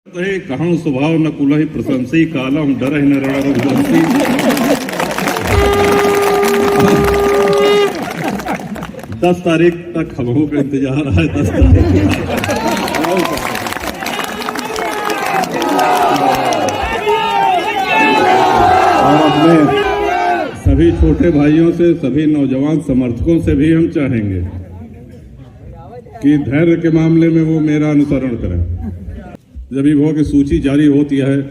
कहाँ स्वभाव न कुलहि प्रशंसी कालम डरहि न रण रघुवंशी। 10 तारीख तक खबरों का इंतजार है। 10 तारीख और अपने सभी छोटे भाइयों से, सभी नौजवान समर्थकों से भी हम चाहेंगे कि धैर्य के मामले में वो मेरा अनुसरण करें। जब विभाग की सूची जारी होती है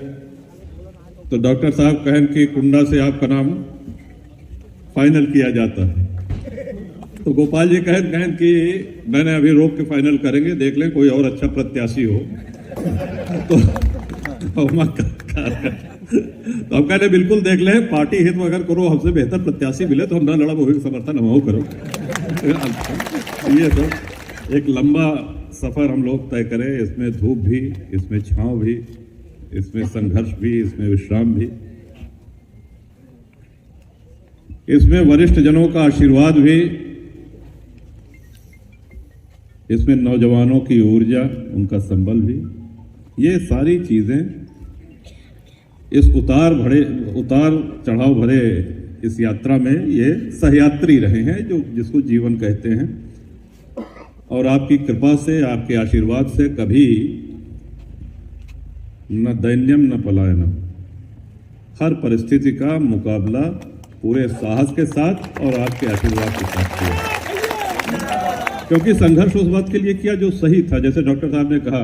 तो डॉक्टर साहब कहें कि कुंडा से आपका नाम फाइनल किया जाता है, तो गोपाल जी कहें कि मैंने अभी रोक के फाइनल करेंगे, देख लें कोई और अच्छा प्रत्याशी हो तो हम कहने बिल्कुल देख लें, पार्टी हित में अगर करो, हमसे बेहतर प्रत्याशी मिले तो हम ना लड़ा वो समर्थन हम करो। ये सब एक लंबा सफर हम लोग तय करें, इसमें धूप भी, इसमें छांव भी, इसमें संघर्ष भी, इसमें विश्राम भी, इसमें वरिष्ठ जनों का आशीर्वाद भी, इसमें नौजवानों की ऊर्जा, उनका संबल भी। ये सारी चीजें इस उतार चढ़ाव भरे इस यात्रा में ये सहयात्री रहे हैं, जो जिसको जीवन कहते हैं। और आपकी कृपा से, आपके आशीर्वाद से कभी न दैन्यम न पलायनम, हर परिस्थिति का मुकाबला पूरे साहस के साथ और आपके आशीर्वाद के साथ किया। क्योंकि संघर्ष उस बात के लिए किया जो सही था। जैसे डॉक्टर साहब ने कहा,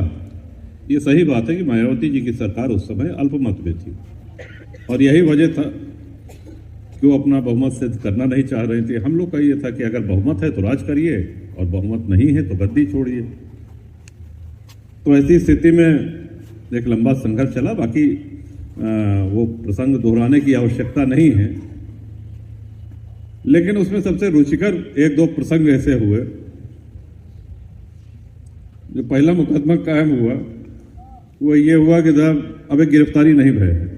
ये सही बात है कि मायावती जी की सरकार उस समय अल्पमत में थी और यही वजह था कि वो अपना बहुमत सिद्ध करना नहीं चाह रहे थे। हम लोग का ये था कि अगर बहुमत है तो राज करिए और बहुमत नहीं है तो गद्दी छोड़िए। तो ऐसी स्थिति में एक लंबा संघर्ष चला। बाकी वो प्रसंग दोहराने की आवश्यकता नहीं है, लेकिन उसमें सबसे रुचिकर 1-2 प्रसंग ऐसे हुए। जो पहला मुकदमा कायम हुआ वो ये हुआ कि जब अब एक गिरफ्तारी नहीं भय है,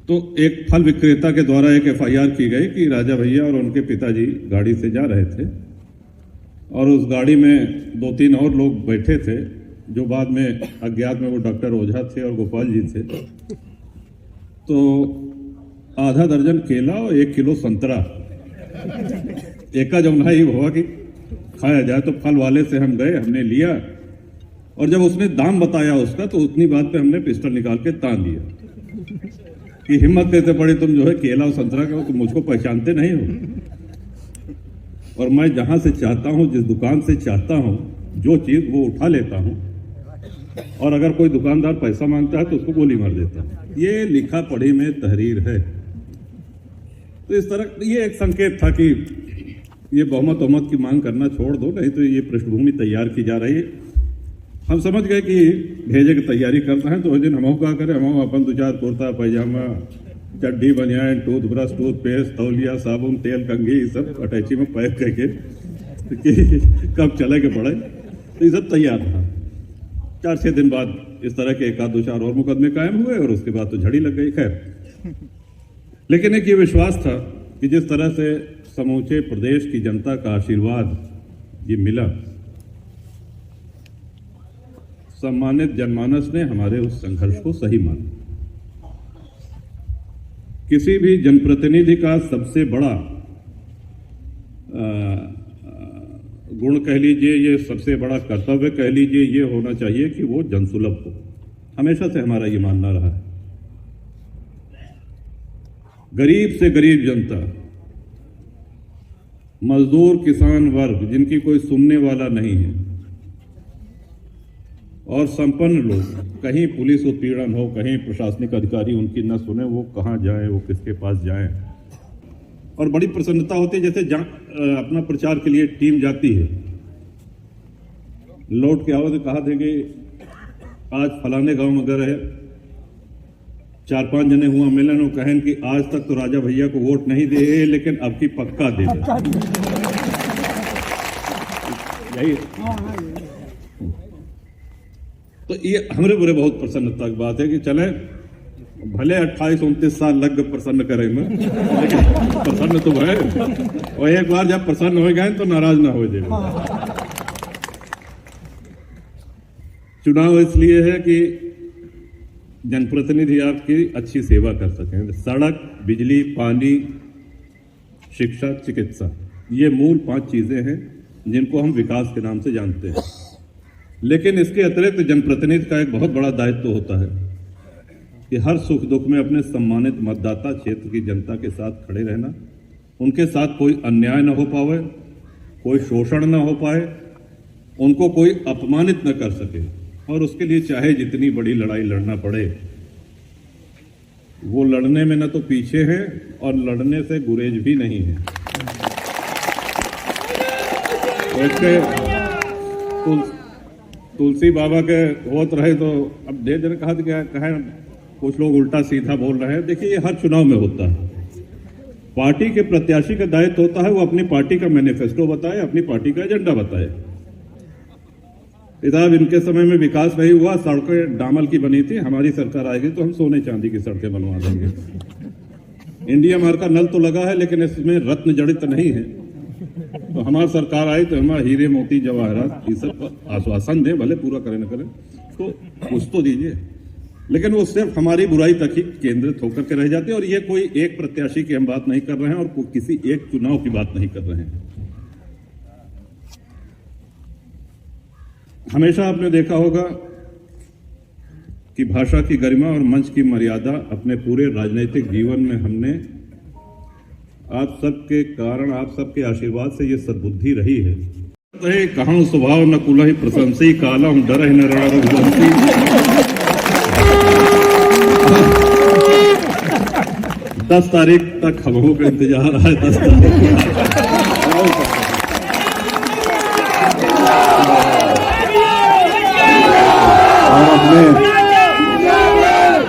तो एक फल विक्रेता के द्वारा एक FIR की गई कि राजा भैया और उनके पिताजी गाड़ी से जा रहे थे और उस गाड़ी में 2-3 और लोग बैठे थे, जो बाद में अज्ञात में वो डॉक्टर ओझा थे और गोपाल जी थे। तो आधा दर्जन केला और 1 किलो संतरा एका जमुना ही हुआ कि खाया जाए। तो फल वाले से हम गए, हमने लिया और जब उसने दाम बताया उसका, तो उतनी बात पे हमने पिस्टल निकाल के तान दिया कि हिम्मत कैसे पड़ी तुम जो है केला और संतरा के हो, तुम मुझको पहचानते नहीं हो। और मैं जहां से चाहता हूं, जिस दुकान से चाहता हूं जो चीज, वो उठा लेता हूं, और अगर कोई दुकानदार पैसा मांगता है तो उसको गोली मार देता हूं। ये लिखा पढ़ी में तहरीर है। तो इस तरह ये एक संकेत था कि ये बहुमत की मांग करना छोड़ दो, नहीं तो ये पृष्ठभूमि तैयार की जा रही है। हम समझ गए कि भेजे की तैयारी करना है। तो उस दिन हम क्या करें, हम अपन 2-4 कुर्ता पैजामा, चड्डी, बनियान, टूथब्रश, टूथपेस्ट, तौलिया, साबुन, तेल, कंघी, सब अटैची में पैक करके कि कब चले के पड़े, तो ये सब तैयार था। 4-6 दिन बाद इस तरह के 1-2-4 और मुकदमे कायम हुए और उसके बाद तो झड़ी लग गई। खैर, लेकिन एक ये विश्वास था कि जिस तरह से समूचे प्रदेश की जनता का आशीर्वाद ये मिला, सम्मानित जनमानस ने हमारे उस संघर्ष को सही माना। किसी भी जनप्रतिनिधि का सबसे बड़ा गुण कह लीजिए, ये सबसे बड़ा कर्तव्य कह लीजिए, ये होना चाहिए कि वो जनसुलभ हो। हमेशा से हमारा ये मानना रहा है। गरीब से गरीब जनता, मजदूर, किसान वर्ग जिनकी कोई सुनने वाला नहीं है, और संपन्न लोग, कहीं पुलिस उत्पीड़न हो, कहीं प्रशासनिक अधिकारी उनकी न सुने, वो कहाँ जाए, वो किसके पास जाए। और बड़ी प्रसन्नता होती है जैसे अपना प्रचार के लिए टीम जाती है, लौट के आओ तो कहा थे कि आज फलाने गांव में गए, 4-5 जने हुआ मिलन, कहें कि आज तक तो राजा भैया को वोट नहीं दे, लेकिन अब की पक्का दे। यही तो ये हमारे बुरे बहुत प्रसन्नता की बात है कि चले भले 28-29 साल लग गए प्रसन्न करे में, लेकिन प्रसन्न तो है। और एक बार जब प्रसन्न हो गए तो नाराज ना हो जाए। चुनाव इसलिए है कि जनप्रतिनिधि आपकी अच्छी सेवा कर सकें। सड़क, बिजली, पानी, शिक्षा, चिकित्सा, ये मूल 5 चीजें हैं जिनको हम विकास के नाम से जानते हैं। लेकिन इसके अतिरिक्त जनप्रतिनिधि का एक बहुत बड़ा दायित्व होता है कि हर सुख दुख में अपने सम्मानित मतदाता क्षेत्र की जनता के साथ खड़े रहना, उनके साथ कोई अन्याय न हो पावे, कोई शोषण न हो पाए, उनको कोई अपमानित न कर सके, और उसके लिए चाहे जितनी बड़ी लड़ाई लड़ना पड़े वो लड़ने में न तो पीछे है और लड़ने से गुरेज भी नहीं है। वैसे तुलसी बाबा के होत रहे तो अब ढेर जन कहा कहे कुछ लोग उल्टा सीधा बोल रहे हैं। देखिए, ये हर चुनाव में होता है। पार्टी के प्रत्याशी का दायित्व होता है वो अपनी पार्टी का मैनिफेस्टो बताए, अपनी पार्टी का एजेंडा बताए। साहब, इनके समय में विकास नहीं हुआ, सड़कें डामर की बनी थी, हमारी सरकार आएगी तो हम सोने चांदी की सड़कें बनवा देंगे। इंडिया मार्ग का नल तो लगा है लेकिन इसमें रत्न जड़ित नहीं है। तो हमारी सरकार आई तो हमारे हीरे मोती जवाहरात ये सब आश्वासन दें, भले पूरा करें न करें तो कुछ तो दीजिए। लेकिन वो सिर्फ हमारी बुराई तक ही केंद्रित होकर के रह जाते हैं। और ये कोई एक प्रत्याशी की हम बात नहीं कर रहे हैं और किसी एक चुनाव की बात नहीं कर रहे हैं। हमेशा आपने देखा होगा कि भाषा की गरिमा और मंच की मर्यादा अपने पूरे राजनीतिक जीवन में हमने आप सबके कारण, आप सबके आशीर्वाद से ये सद्बुद्धि रही है। कहां स्वभाव न कुलहि प्रशंसी, कालम डर न रणरघुवंशी। 10 तारीख तक हम लोगों का इंतजार है। 10 तारीख और अपने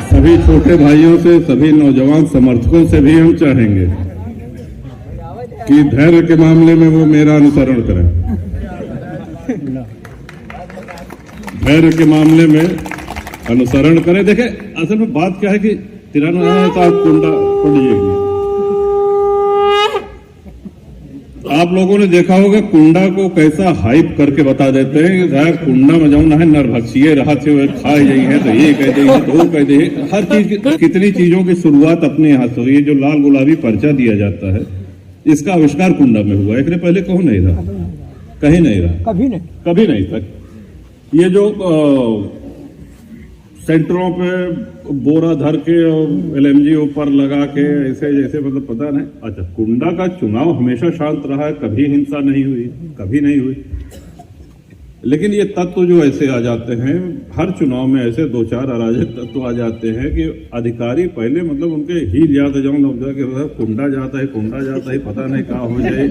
सभी छोटे भाइयों से, सभी नौजवान समर्थकों से भी हम चाहेंगे कि धैर्य के मामले में वो मेरा अनुसरण करें। धैर्य के मामले में अनुसरण करें। देखें, असल में बात क्या है कि तिरंगा साहब कुंडा पड़िएगी। आप लोगों ने देखा होगा कुंडा को कैसा हाइप करके बता देते हैं कि कुंडा में जाऊं ना है नरभक्षिए रहा थे खाए जाई है, तो ये कह दे तो वो कह दे। हर चीज, कितनी चीजों की शुरुआत अपने यहाँ से हुई है। जो लाल गुलाबी पर्चा दिया जाता है, इसका आविष्कार कुंडा में हुआ। एक पहले कौन नहीं रहा, कहीं नहीं रहा, कभी नहीं था। ये जो सेंटरों पे बोरा धर के और एलएमजी ऊपर लगा के ऐसे जैसे, मतलब पता नहीं। अच्छा, कुंडा का चुनाव हमेशा शांत रहा है, कभी हिंसा नहीं हुई, कभी नहीं हुई। लेकिन ये तत्व जो ऐसे आ जाते हैं, हर चुनाव में ऐसे 2-4 अराजक तत्व आ जाते हैं कि अधिकारी पहले, मतलब उनके ही याद जाऊं कि कुंडा जाता है, पता नहीं कहाँ हो जाए,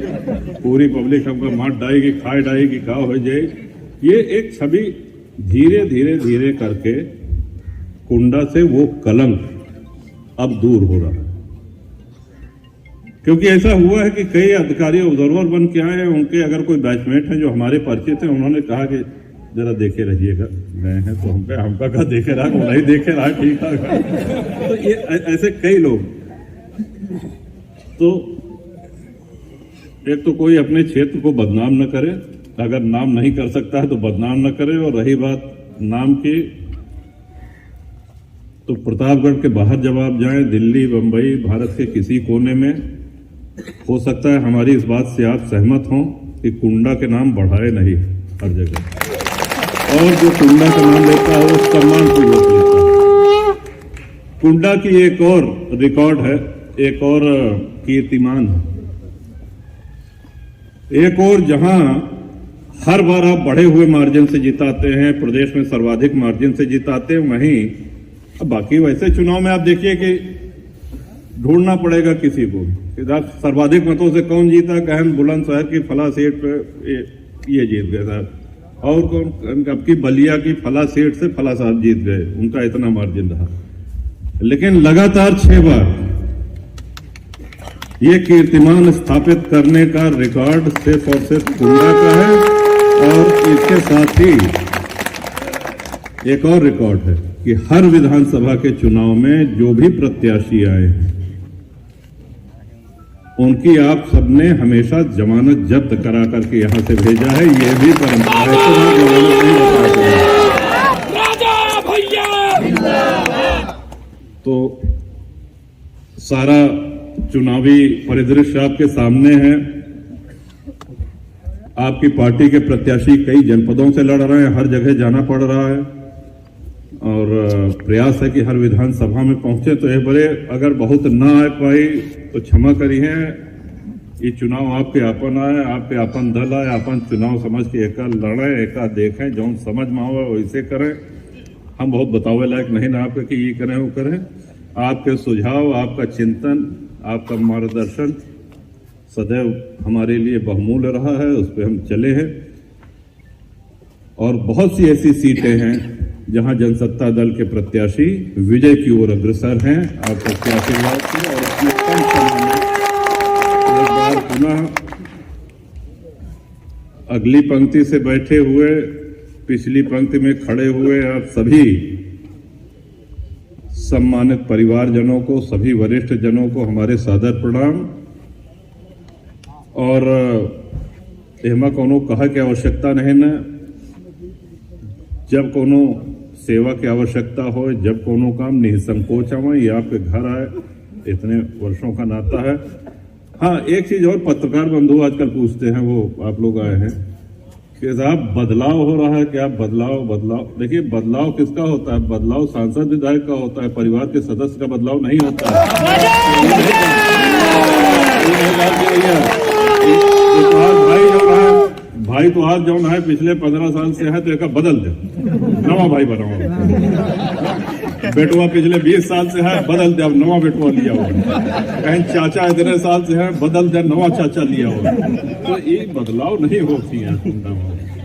पूरी पब्लिक हमको मार डाएगी, खाए डाएगी, कहाँ हो जाए। ये एक छवि धीरे धीरे धीरे करके कुंडा से वो कलंक अब दूर हो रहा है। क्योंकि ऐसा हुआ है कि कई अधिकारी ऑब्जर्वर बन के आए हैं, उनके अगर कोई बैचमेट हैं जो हमारे परिचित हैं, उन्होंने कहा कि जरा देखे रहिएगा, गए हैं तो हमका कहा देखे रहा, नहीं देखे रहा, ठीक है। तो ये ऐसे कई लोग, तो एक तो कोई अपने क्षेत्र को बदनाम न करे, अगर नाम नहीं कर सकता है तो बदनाम न करे। और रही बात नाम की, तो प्रतापगढ़ के बाहर जब आप जाएं, दिल्ली, बंबई, भारत के किसी कोने में, हो सकता है हमारी इस बात से आप सहमत हों कि कुंडा के नाम बढ़ाए नहीं हर जगह। और जो कुंडा का नाम लेता है वो सम्मानपूर्वक लेता है। कुंडा की एक और रिकॉर्ड है, एक और कीर्तिमान है, एक और जहां हर बार आप बढ़े हुए मार्जिन से जिताते हैं, प्रदेश में सर्वाधिक मार्जिन से जिताते हैं, वहीं बाकी वैसे चुनाव में आप देखिए कि ढूंढना पड़ेगा किसी को, सर्वाधिक मतों से कौन जीता, कहन बुलंदशहर की फला सीट पे ये जीत गए साहब, और कौन अब की बलिया की फला सीट से फला साहब जीत गए, उनका इतना मार्जिन रहा। लेकिन लगातार 6 बार ये कीर्तिमान स्थापित करने का रिकॉर्ड सिर्फ और सिर्फ कुंडा का है। और इसके साथ ही एक और रिकॉर्ड है कि हर विधानसभा के चुनाव में जो भी प्रत्याशी आए हैं, उनकी आप सबने हमेशा जमानत जब्त करा करके यहां से भेजा है। ये भी परंपरा है, तो मैं जमानत नहीं बता सकता। तो सारा चुनावी परिदृश्य आपके सामने है। आपकी पार्टी के प्रत्याशी कई जनपदों से लड़ रहे हैं, हर जगह जाना पड़ रहा है और प्रयास है कि हर विधानसभा में पहुंचे। तो ये बड़े अगर बहुत ना आ पाई तो क्षमा करिए। ये चुनाव आपके आपन आए, आपके आपन दल आए, आपन चुनाव समझ के एका लड़े, एका देखें, जो समझ में आवे वैसे करें। हम बहुत बतावे लायक नहीं ना आपके कि ये करें वो करें। आपके सुझाव, आपका चिंतन, आपका मार्गदर्शन सदैव हमारे लिए बहुमूल्य रहा है, उस पर हम चले हैं। और बहुत सी ऐसी सीटें हैं जहां जनसत्ता दल के प्रत्याशी विजय की ओर अग्रसर हैं। आप सबके आशीर्वाद से और अपने कम समय में एक बार पुनः अगली पंक्ति से बैठे हुए, पिछली पंक्ति में खड़े हुए आप सभी सम्मानित परिवारजनों को, सभी वरिष्ठ जनों को हमारे सादर प्रणाम। और एमा कोनो कहा की आवश्यकता नहीं न, जब कोनो सेवा की आवश्यकता हो, जब कोनो काम निसंकोच आवे, ये आपके घर आए, इतने वर्षों का नाता है। हाँ, एक चीज और पत्रकार बंधु आजकल पूछते हैं, वो आप लोग आए हैं कि साहब बदलाव हो रहा है क्या? बदलाव देखिए, बदलाव किसका होता है? बदलाव सांसद विधायक का होता है, परिवार के सदस्य का बदलाव नहीं होता है। भाई तो आज जो है पिछले 15 साल से है तो एक बदल दे, नवा भाई बनाओ। बेटुआ पिछले 20 साल से है, बदल दे, अब नवा बेटुआ लिया हो। कहीं चाचा इतने साल से है, बदल दे, नवा चाचा लिया हो। तो ये बदलाव नहीं होती है।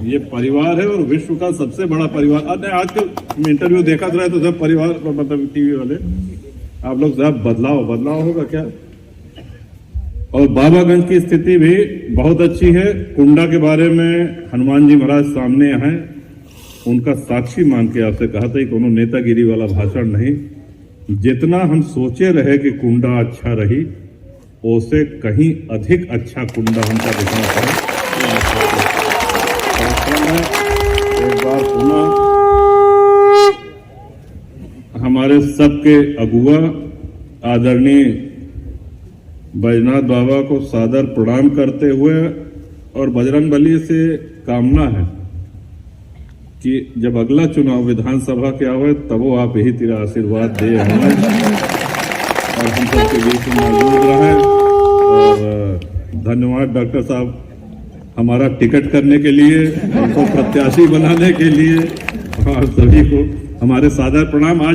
ये परिवार है और विश्व का सबसे बड़ा परिवार। आजकल इंटरव्यू देखा रहे तो सब परिवार, मतलब टीवी वाले आप लोग साहब बदलाव होगा क्या? और बाबागंज की स्थिति भी बहुत अच्छी है। कुंडा के बारे में हनुमान जी महाराज सामने हैं, उनका साक्षी मान के आपसे कहा था, कोनो नेतागिरी वाला भाषण नहीं। जितना हम सोचे रहे कि कुंडा अच्छा रही, उससे कहीं अधिक अच्छा कुंडा हमका दिखना पड़ा। एक बार पुनः हमारे सबके अगुआ आदरणीय बैजनाथ बाबा को सादर प्रणाम करते हुए, और बजरंगबली से कामना है कि जब अगला चुनाव विधानसभा के आवे तब वो आप यही तेरा आशीर्वाद दे हमें और हम सबके बीच में मौजूद रहे। और धन्यवाद डॉक्टर साहब, हमारा टिकट करने के लिए, हमको प्रत्याशी बनाने के लिए, और सभी को हमारे सादर प्रणाम। आज